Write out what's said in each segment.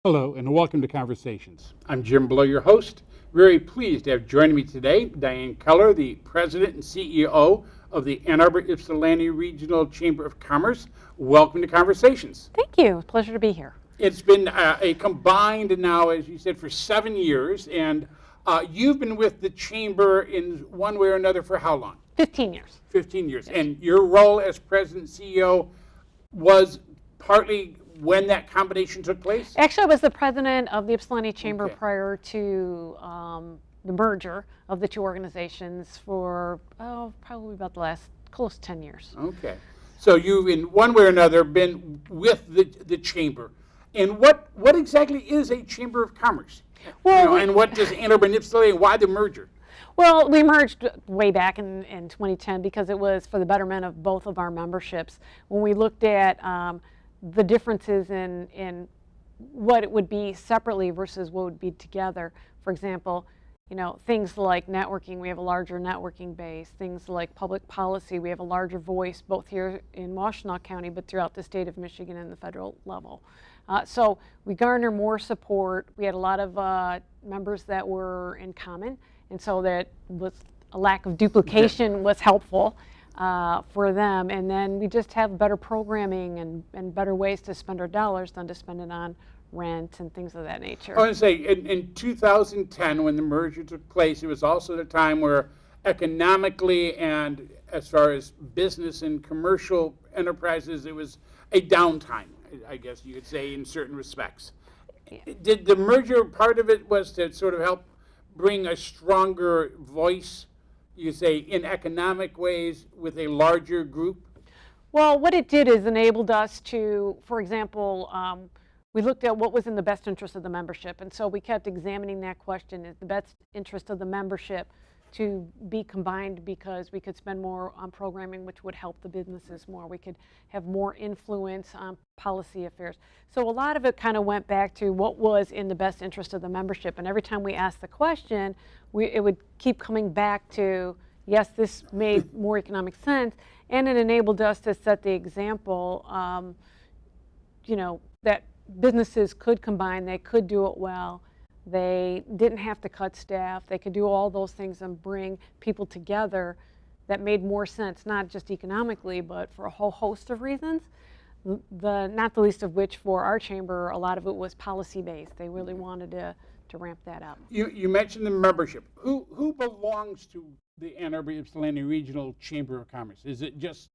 Hello and welcome to Conversations. I'm Jim Blow, your host. Very pleased to have joining me today Diane Keller, the President and CEO of the Ann Arbor Ypsilanti Regional Chamber of Commerce. Welcome to Conversations. Thank you. Pleasure to be here. It's been a combined now, as you said, for 7 years, and you've been with the Chamber in one way or another for how long? 15 years. 15 years. Yes. And your role as President and CEO was partly when that combination took place? Actually, I was the president of the Ypsilanti Chamber Okay. prior to the merger of the two organizations for probably about the last close to 10 years. Okay. So you've, in one way or another, been with the Chamber. And what exactly is a Chamber of Commerce? Well, and what does Ann Arbor and Ypsilanti, why the merger? Well, we merged way back in 2010 because it was for the betterment of both of our memberships. When we looked at the differences in what it would be separately versus what would be together. For example, things like networking, we have a larger networking base. Things like public policy, we have a larger voice both here in Washtenaw County but throughout the state of Michigan and the federal level. So we garner more support. We had a lot of members that were in common, and so that was a lack of duplication was helpful for them. And then we just have better programming and better ways to spend our dollars than to spend it on rent and things of that nature. I want to say, in 2010, when the merger took place, it was also the time where economically and as far as business and commercial enterprises, it was a downtime, I guess you could say, in certain respects. Yeah. Did the merger, part of it was to sort of help bring a stronger voice, you say, in economic ways with a larger group? Well, what it did is enabled us to, for example, we looked at what was in the best interest of the membership, and so we kept examining that question: is the best interest of the membership to be combined because we could spend more on programming, which would help the businesses more. We could have more influence on policy affairs. So a lot of it kind of went back to what was in the best interest of the membership. And every time we asked the question, it would keep coming back to, yes, this made more economic sense, and it enabled us to set the example, that businesses could combine, they could do it well. They didn't have to cut staff. They could do all those things and bring people together that made more sense, not just economically, but for a whole host of reasons. Not the least of which for our chamber, a lot of it was policy-based. They really wanted to ramp that up. You mentioned the membership. Who belongs to the Ann Arbor Ypsilanti Regional Chamber of Commerce? Is it just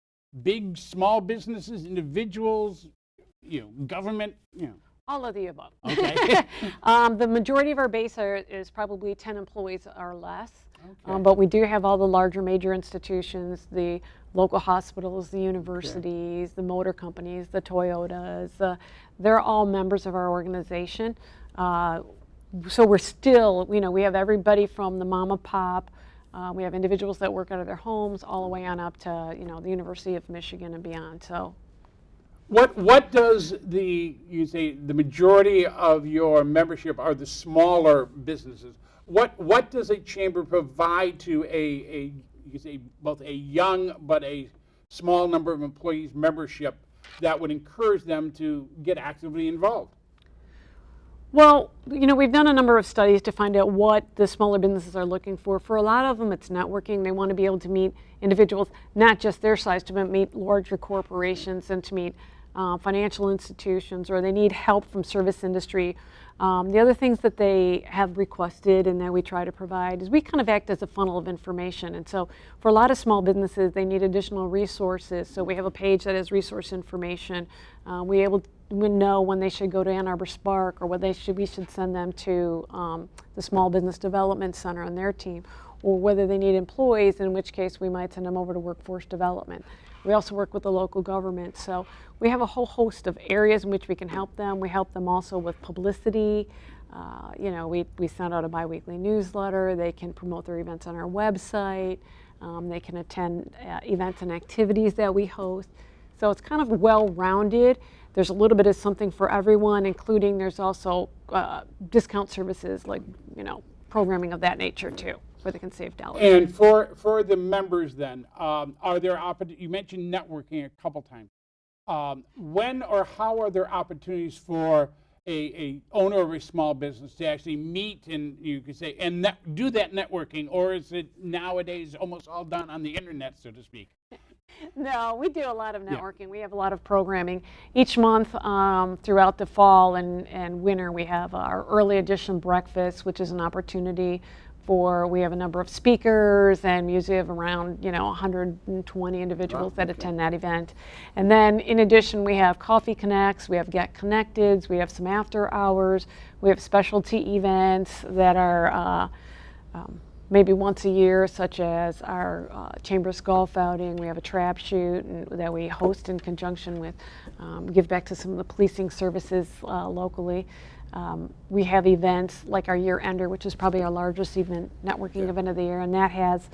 big, small businesses, individuals, government, All of the above. Okay. The majority of our base is probably 10 employees or less, Okay. but we do have all the larger major institutions, the local hospitals, the universities, the motor companies, the Toyotas. They're all members of our organization. So we're still, we have everybody from the mom and pop. We have individuals that work out of their homes all the way on up to, the University of Michigan and beyond. So. What does you say the majority of your membership are the smaller businesses? What does a chamber provide to you say both a young but a small number of employees membership that would encourage them to get actively involved? Well, we've done a number of studies to find out what the smaller businesses are looking for. For a lot of them, it's networking. They want to be able to meet individuals, not just their size, to meet larger corporations and to meet financial institutions, or they need help from service industry. The other things that they have requested and that we try to provide is we kind of act as a funnel of information. And so for a lot of small businesses, they need additional resources. So we have a page that has resource information. We know when they should go to Ann Arbor Spark, or whether we should send them to the Small Business Development Center on their team, or whether they need employees, in which case we might send them over to workforce development. We also work with the local government, so we have a whole host of areas in which we can help them. We help them also with publicity. We send out a biweekly newsletter. They can promote their events on our website. They can attend events and activities that we host. So it's kind of well-rounded. There's a little bit of something for everyone, including there's also discount services like programming of that nature too, where they can save dollars. And for the members then, are there you mentioned networking a couple times. When or how are there opportunities for a owner of a small business to actually meet and you could say and do that networking, or is it nowadays almost all done on the internet, so to speak? No, we do a lot of Yeah. networking. We have a lot of programming. Each month throughout the fall and winter, we have our early edition breakfast, which is an opportunity we have a number of speakers, and we usually have around 120 individuals that attend that event. And then in addition, we have Coffee Connects, we have Get Connecteds, we have some after hours, we have specialty events that are maybe once a year, such as our Chambers Golf outing. We have a trap shoot that we host in conjunction with, give back to some of the policing services locally. We have events like our year ender, which is probably our largest networking event of the year, and that has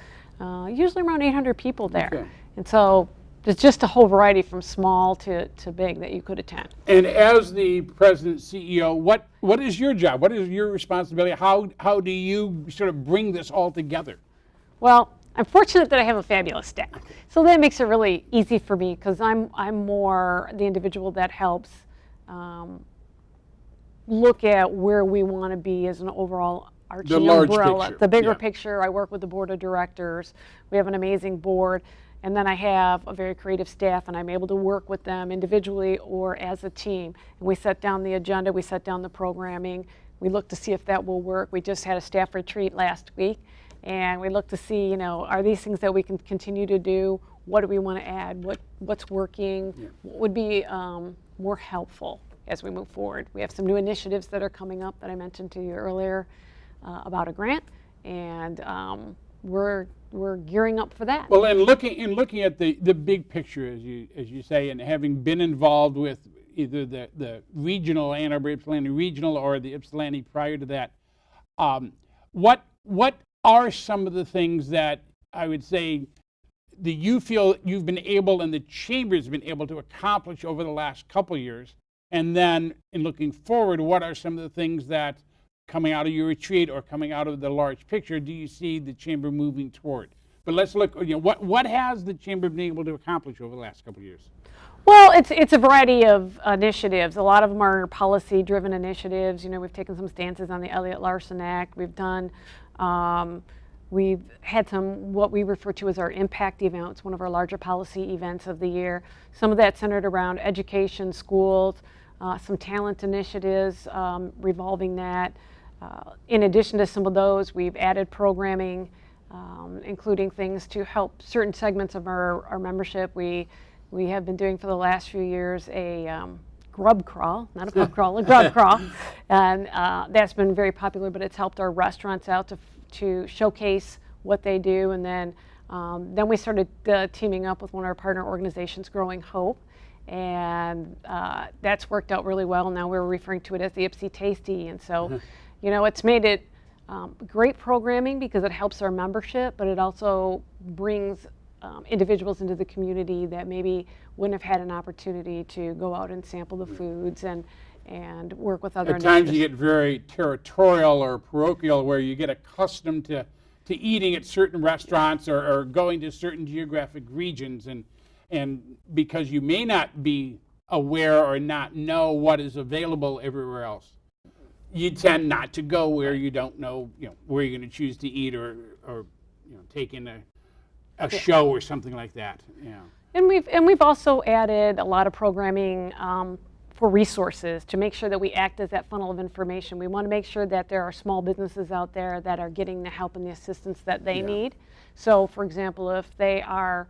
usually around 800 people there. Okay. And so there's just a whole variety from small to big that you could attend. And as the president CEO, what is your job? What is your responsibility? How do you sort of bring this all together? Well, I'm fortunate that I have a fabulous staff, so that makes it really easy for me because I'm more the individual that helps look at where we want to be as an overall arching large umbrella. picture. The bigger Yeah. picture. I work with the board of directors. We have an amazing board, and then I have a very creative staff, and I'm able to work with them individually or as a team. And we set down the agenda, we set down the programming, we look to see if that will work. We just had a staff retreat last week, and we look to see, are these things that we can continue to do? What do we want to add? What's working? Yeah. What would be more helpful as we move forward? We have some new initiatives that are coming up that I mentioned to you earlier about a grant, and we're gearing up for that. Well, and looking at the big picture, as you say, and having been involved with either the regional Ann Arbor Ypsilanti regional or the Ypsilanti prior to that, what are some of the things that I would say that you feel you've been able and the chamber's been able to accomplish over the last couple of years? And then in looking forward, what are some of the things that coming out of your retreat or coming out of the large picture do you see the chamber moving toward? But let's look, what has the chamber been able to accomplish over the last couple of years? Well, it's a variety of initiatives. A lot of them are policy-driven initiatives. We've taken some stances on the Elliott Larson Act. We've had some what we refer to as our impact events, one of our larger policy events of the year. Some of that centered around education, schools, some talent initiatives revolving that. In addition to some of those, we've added programming, including things to help certain segments of our membership. We have been doing for the last few years a grub crawl, not a pub crawl, a grub crawl, and that's been very popular, but it's helped our restaurants out to showcase what they do. And then we started teaming up with one of our partner organizations, Growing Hope, and that's worked out really well. Now we're referring to it as the Ypsi Tasty, and so it's made it great programming because it helps our membership, but it also brings individuals into the community that maybe wouldn't have had an opportunity to go out and sample the foods and work with other At times initiatives. you get very territorial or parochial where you get accustomed to eating at certain restaurants or going to certain geographic regions, and because you may not be aware or not know what is available everywhere else, you tend not to go where you don't know, where you're going to choose to eat or take in a show or something like that. Yeah. And we've also added a lot of programming for resources to make sure that we act as that funnel of information. We want to make sure that there are small businesses out there that are getting the help and the assistance that they need. So, for example, if they are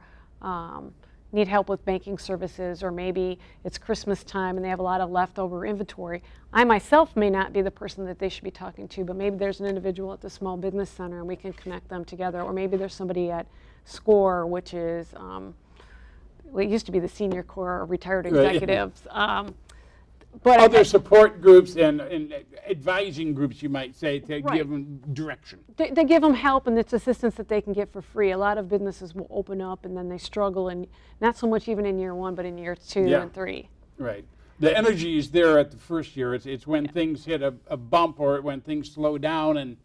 need help with banking services, or maybe it's Christmas time and they have a lot of leftover inventory, I myself may not be the person that they should be talking to, but maybe there's an individual at the Small Business Center and we can connect them together, or maybe there's somebody at SCORE, which is well, it used to be the Senior Corps of Retired Executives. But other support groups and advising groups, you might say, to give them direction. They give them help, and it's assistance that they can get for free. A lot of businesses will open up and then they struggle, and not so much even in year 1, but in year 2 and 3. Right. The energy is there at the first year. It's when things hit a bump, or when things slow down, and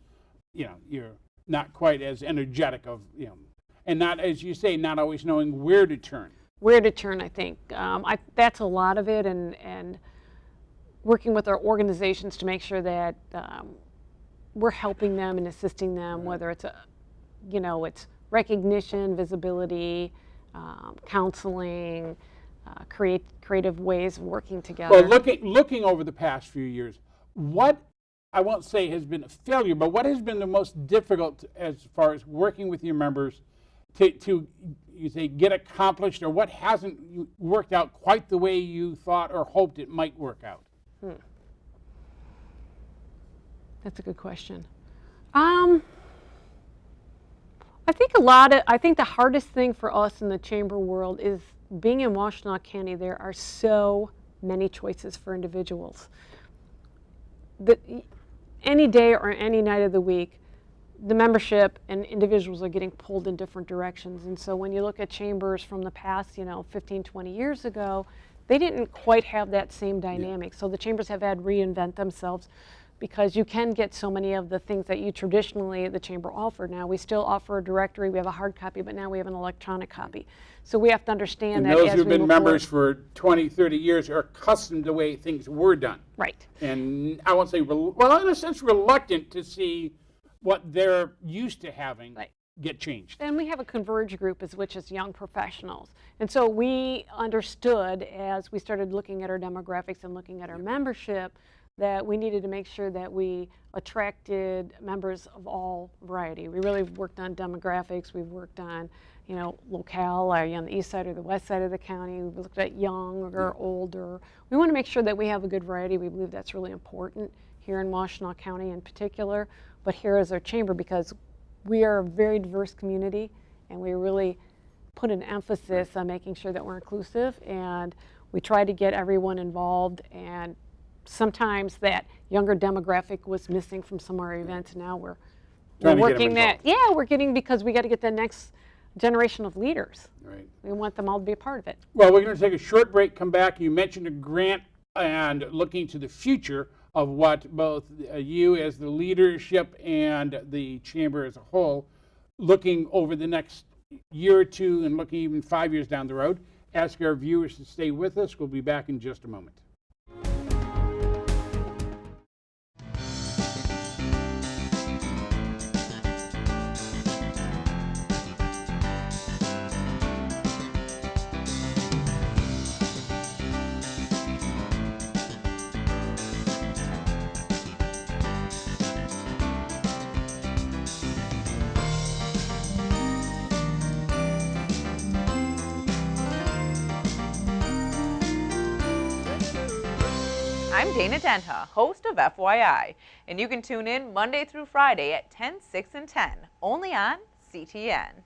you're not quite as energetic and not, as you say, not always knowing where to turn. Where to turn, I think. That's a lot of it, and working with our organizations to make sure that we're helping them and assisting them, whether it's it's recognition, visibility, counseling, creative ways of working together. Well, looking over the past few years, what, I won't say has been a failure, but what has been the most difficult as far as working with your members to you say get accomplished, or what hasn't worked out quite the way you thought or hoped it might work out? That's a good question. I think the hardest thing for us in the chamber world is being in Washtenaw County. There are so many choices for individuals. Any day or any night of the week, the membership and individuals are getting pulled in different directions. And so when you look at chambers from the past, 15, 20 years ago, they didn't quite have that same dynamic. So the chambers have had to reinvent themselves, because you can get so many of the things that you traditionally, the chamber offered. Now we still offer a directory, we have a hard copy, but now we have an electronic copy. So we have to understand that those as who've we been move members forward. for 20, 30 years are accustomed to the way things were done. Right. And I won't say, well, in a sense, reluctant to see what they're used to having get changed. And we have a converge group, which is young professionals. And so we understood, as we started looking at our demographics and looking at our membership, that we needed to make sure that we attracted members of all variety. We really worked on demographics. We've worked on, locale, are you on the east side or the west side of the county? We've looked at young or older. We want to make sure that we have a good variety. We believe that's really important here in Washtenaw County in particular, but here is our chamber, because we are a very diverse community, and we really put an emphasis on making sure that we're inclusive, and we try to get everyone involved. And sometimes that younger demographic was missing from some of our events. Now we're working that. Yeah, we're getting, because we got to get the next generation of leaders. Right. We want them all to be a part of it. Well, we're going to take a short break, come back. You mentioned a grant and looking to the future of what both you as the leadership and the chamber as a whole, looking over the next year or two and looking even 5 years down the road. Ask our viewers to stay with us. We'll be back in just a moment. I'm Dana Denta, host of FYI, and you can tune in Monday through Friday at 10, 6, and 10, only on CTN.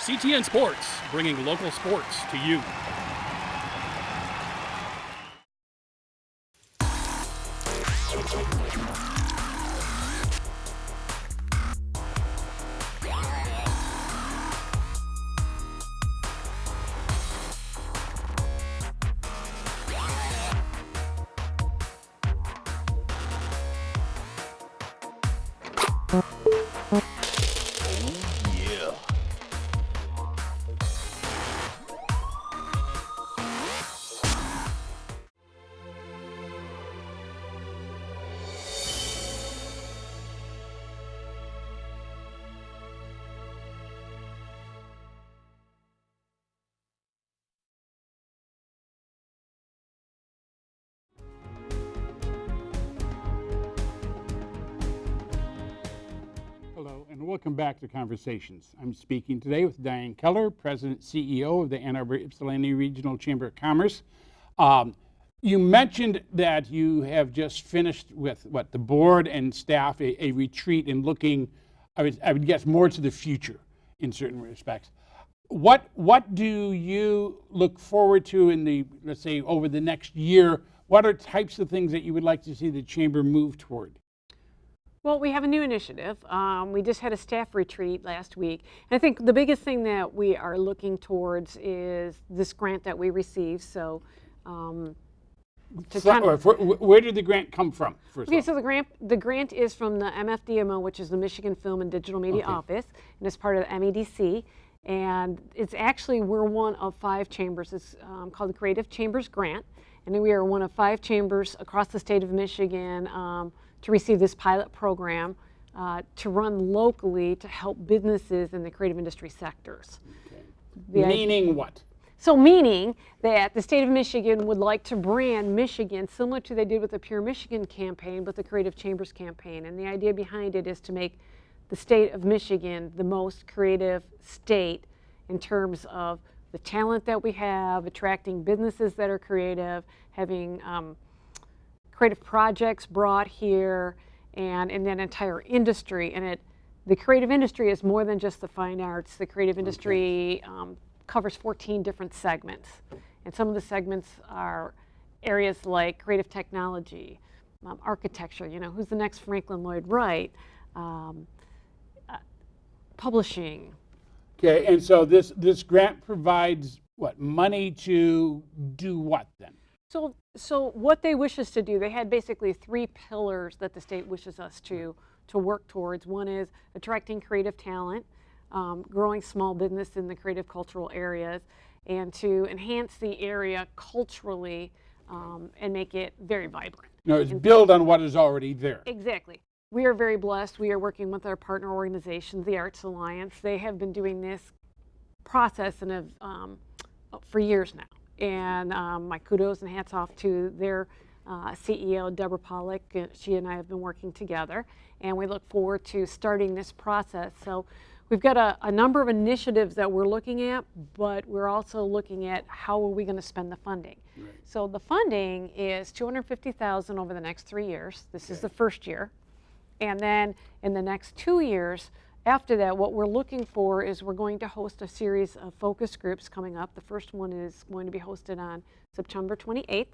CTN Sports, bringing local sports to you. Hello, and welcome back to Conversations. I'm speaking today with Diane Keller, President CEO of the Ann Arbor Ypsilanti Regional Chamber of Commerce. You mentioned that you have just finished with the board and staff a retreat and looking, I would guess, more to the future in certain respects. What do you look forward to in the, let's say, over the next year? What are types of things that you would like to see the chamber move toward? Well, we have a new initiative. We just had a staff retreat last week. And I think the biggest thing that we are looking towards is this grant that we received. So, where did the grant come from? First okay, of so the grant is from the MFDMO, which is the Michigan Film and Digital Media Office, and it's part of the MEDC. And it's actually, we're one of 5 chambers. It's called the Creative Chambers Grant. And we are one of 5 chambers across the state of Michigan to receive this pilot program to run locally to help businesses in the creative industry sectors. Okay. Meaning what? So meaning that the state of Michigan would like to brand Michigan similar to they did with the Pure Michigan campaign, but the Creative Chambers campaign. And the idea behind it is to make the state of Michigan the most creative state in terms of the talent that we have, attracting businesses that are creative, having creative projects brought here, and in that entire industry. And the creative industry is more than just the fine arts. The creative industry covers 14 different segments. And some of the segments are areas like creative technology, architecture, who's the next Franklin Lloyd Wright, publishing. Okay, and so this grant provides what, money to do what then? So what they wish us to do, they had basically 3 pillars that the state wishes us to work towards. One is attracting creative talent, growing small business in the creative cultural areas, and to enhance the area culturally and make it very vibrant. No, it's build on what is already there. Exactly. We are very blessed. We are working with our partner organizations, the Arts Alliance. They have been doing this process for years now. And my kudos and hats off to their CEO, Deborah Pollack. She and I have been working together, and we look forward to starting this process. So we've got a number of initiatives that we're looking at, but we're also looking at how are we going to spend the funding. Right. So the funding is $250,000 over the next 3 years. This is the first year. And then in the next 2 years, after that, what we're looking for is we're going to host a series of focus groups coming up. The first one is going to be hosted on September 28th.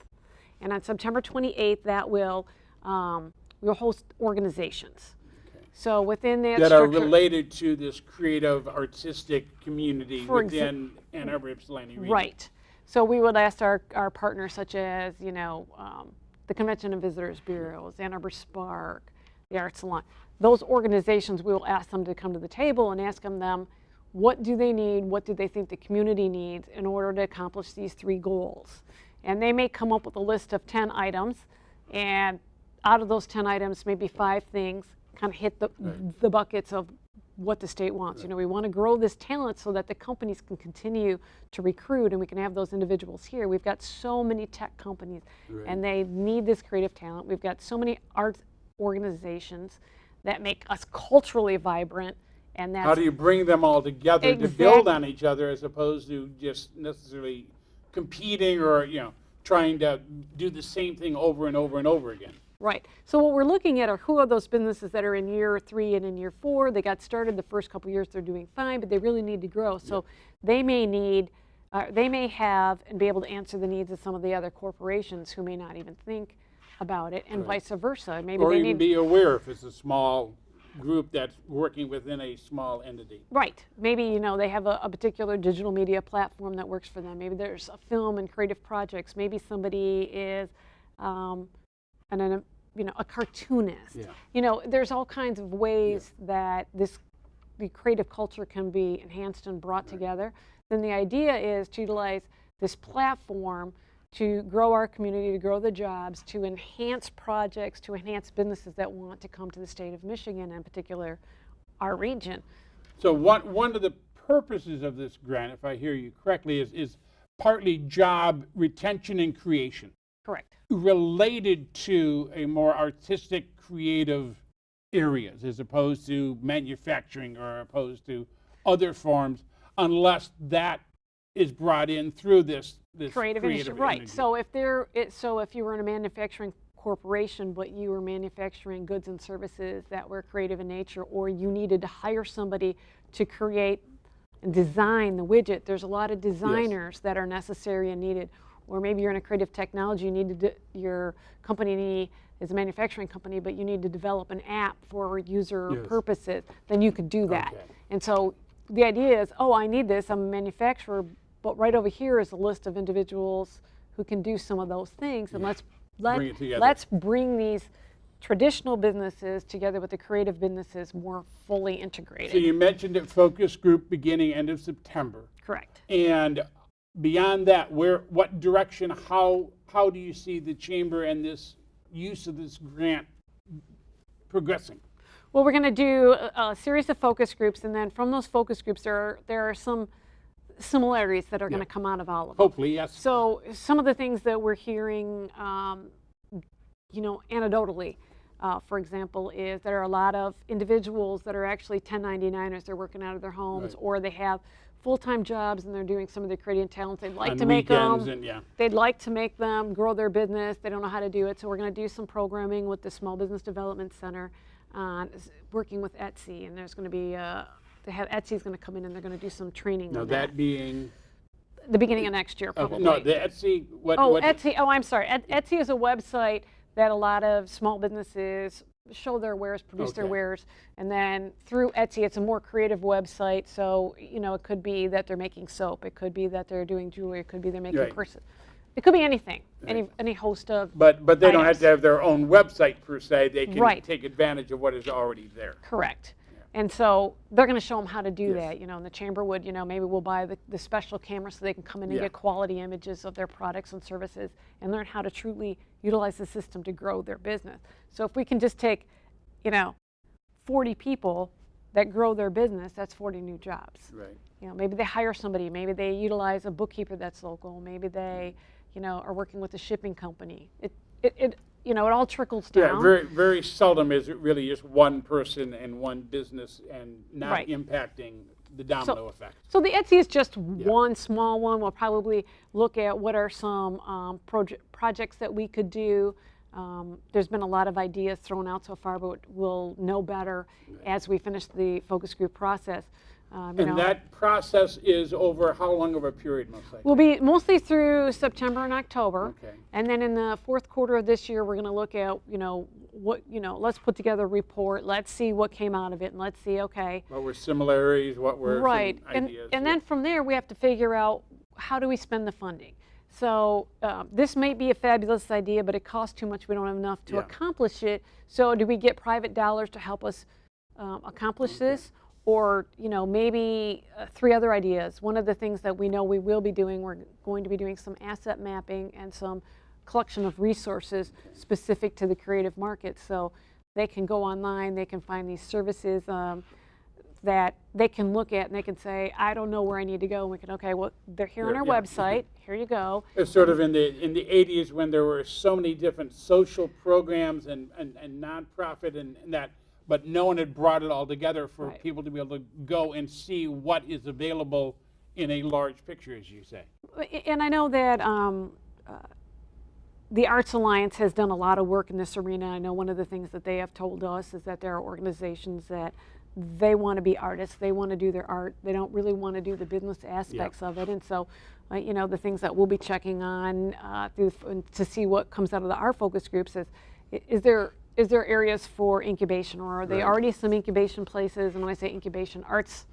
And on September 28th, that we'll host organizations. Okay. So within that are related to this creative, artistic community within Ann Arbor Ypsilanti region. Right. So we would ask our partners such as, the Convention and Visitors Bureaus, Ann Arbor Spark, the Arts Salon. Those organizations, we will ask them to come to the table and ask them what do they need, what do they think the community needs in order to accomplish these 3 goals. And they may come up with a list of 10 items, and out of those 10 items, maybe 5 things kind of hit the buckets of what the state wants. We want to grow this talent so that the companies can continue to recruit and we can have those individuals here. We've got so many tech companies and they need this creative talent. We've got so many arts organizations that make us culturally vibrant. And that's how do you bring them all together to build on each other as opposed to just necessarily competing or trying to do the same thing over and over and over again? Right. So what we're looking at are who are those businesses that are in year 3 and in year 4. They got started the first couple years, they're doing fine, but they really need to grow. So they may need, they may have and be able to answer the needs of some of the other corporations who may not even think about it, and vice versa. Maybe Or they even need, be aware if it's a small group that's working within a small entity. right. Maybe, you know, they have a particular digital media platform that works for them. Maybe there's a film and creative projects. Maybe somebody is a cartoonist. Yeah. You know, there's all kinds of ways that the creative culture can be enhanced and brought together. Then the idea is to utilize this platform to grow our community, to grow the jobs, to enhance projects, to enhance businesses that want to come to the state of Michigan, in particular our region. So one of the purposes of this grant, if I hear you correctly, is partly job retention and creation, Correct. related to a more artistic, creative areas as opposed to manufacturing or opposed to other forms, unless that is brought in through this Creative industry, right. So if you were in a manufacturing corporation, but you were manufacturing goods and services that were creative in nature, or you needed to hire somebody to create and design the widget, there's a lot of designers that are necessary and needed. Or maybe you're in a creative technology, you need to your company is a manufacturing company, but you need to develop an app for user purposes, then you could do that. Okay. And so the idea is, oh, I need this, I'm a manufacturer, but right over here is a list of individuals who can do some of those things, and let's bring these traditional businesses together with the creative businesses more fully integrated. So you mentioned a focus group beginning end of September. Correct. And beyond that, what direction, how do you see the chamber and this use of this grant progressing? Well, we're going to do a series of focus groups, and then from those focus groups, there are some similarities that are going to come out of all of them. Hopefully, yes. So some of the things that we're hearing, anecdotally, for example, is there are a lot of individuals that are actually 1099ers. They're working out of their homes, or they have full-time jobs and they're doing some of their creative talents. They'd like to make them. They'd like to make them grow their business. They don't know how to do it. So we're going to do some programming with the Small Business Development Center, working with Etsy, and there's going to be Etsy's going to come in and they're going to do some training. Now on that being the beginning of next year, probably. no, the Etsy. Etsy. Oh, I'm sorry. Etsy is a website that a lot of small businesses show their wares, produce their wares, and then through Etsy, it's a more creative website. So it could be that they're making soap. It could be that they're doing jewelry. It could be they're making purses. It could be anything. Any host of. But they don't items. have to have their own website per se. They can take advantage of what is already there. Correct. And so they're going to show them how to do that, and the chamber would, maybe we'll buy the special camera so they can come in and get quality images of their products and services and learn how to truly utilize the system to grow their business. So if we can just take, 40 people that grow their business, that's 40 new jobs. Right. Maybe they hire somebody, maybe they utilize a bookkeeper that's local, maybe they, are working with a shipping company. It all trickles down. Yeah, very, very seldom is it really just one person and one business and not impacting the domino effect. So the Etsy is just one small one. We'll probably look at what are some projects that we could do. There's been a lot of ideas thrown out so far, but we'll know better as we finish the focus group process. And that process is over how long of a period, most likely? We'll be mostly through September and October. Okay. And then in the fourth quarter of this year, we're going to look at, let's put together a report. Let's see what came out of it, and let's see, okay. What were similarities? What were some ideas? And then from there, we have to figure out how do we spend the funding. So this may be a fabulous idea, but it costs too much. We don't have enough to accomplish it. So do we get private dollars to help us accomplish this? Or, maybe 3 other ideas. One of the things that we know we will be doing, we're going to be doing some asset mapping and some collection of resources specific to the creative market. So they can go online, they can find these services that they can look at and they can say, I don't know where I need to go. And we can, okay, well, they're here on our website. Here you go. It's sort of in the 80s when there were so many different social programs and nonprofit and that, but no one had brought it all together for people to be able to go and see what is available in a large picture, as you say. And I know that the Arts Alliance has done a lot of work in this arena. I know one of the things that they have told us is that there are organizations that they want to be artists. They want to do their art. They don't really want to do the business aspects of it. And so, you know, the things that we'll be checking on to see what comes out of the art focus groups is there areas for incubation, or are they already some incubation places? And when I say incubation, arts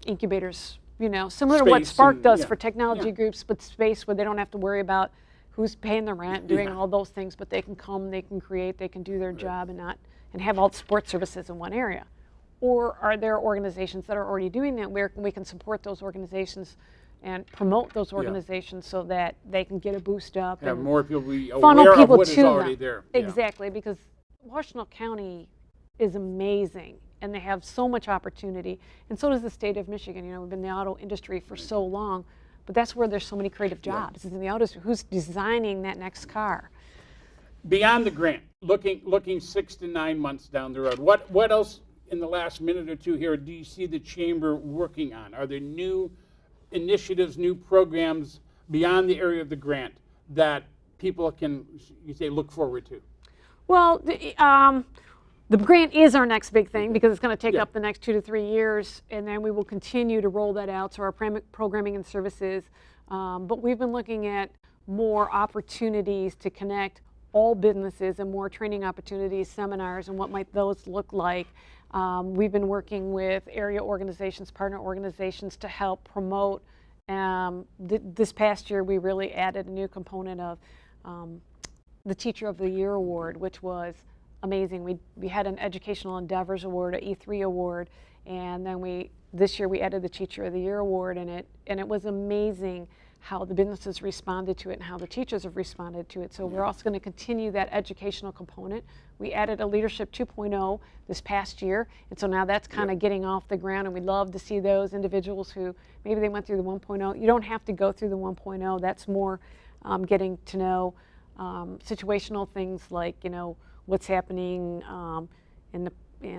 incubators, you know, similar to what Space Spark and- does yeah. for technology Yeah. groups, but space where they don't have to worry about who's paying the rent, doing all those things, but they can come, they can create, they can do their job and have all the support services in one area. Or are there organizations that are already doing that where we can support those organizations and promote those organizations so that they can get a boost up Have and more people be funnel aware of people what is to already them. there. Yeah. Exactly, because Washtenaw County is amazing and they have so much opportunity, and so does the state of Michigan. You know, we've been in the auto industry for so long, but that's where there's so many creative jobs. Is in the auto industry. Who's designing that next car? Beyond the grant, looking 6 to 9 months down the road, what else in the last minute or two here do you see the chamber working on? Are there new initiatives, new programs beyond the area of the grant that people can, you say, look forward to? Well, the grant is our next big thing because it's going to take up the next 2 to 3 years, and then we will continue to roll that out to our programming and services. But we've been looking at more opportunities to connect all businesses and more training opportunities, seminars, and what might those look like. We've been working with area organizations, partner organizations to help promote. This past year, we really added a new component of the Teacher of the Year Award, which was amazing. We had an Educational Endeavors Award, an E3 Award, and then this year we added the Teacher of the Year Award, and it was amazing how the businesses responded to it and how the teachers have responded to it. So we're also going to continue that educational component. We added a Leadership 2.0 this past year, and so now that's kind of getting off the ground, and we'd love to see those individuals who maybe they went through the 1.0. You don't have to go through the 1.0. That's more getting to know situational things like, you know, what's happening in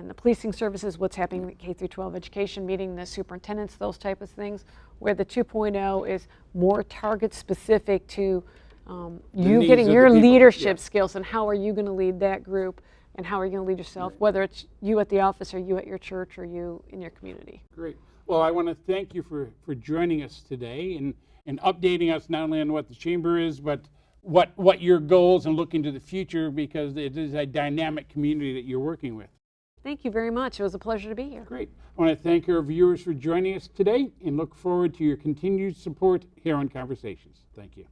the policing services, what's happening in K through 12 education, meeting the superintendents, those type of things, where the 2.0 is more target specific to you needs getting of your the people. leadership skills and how are you going to lead that group and how are you going to lead yourself, whether it's you at the office or you at your church or you in your community. Great. Well, I want to thank you for joining us today and updating us not only on what the chamber is, but what your goals and looking to the future, because it is a dynamic community that you're working with. Thank you very much. It was a pleasure to be here. Great. I want to thank our viewers for joining us today and look forward to your continued support here on Conversations. Thank you.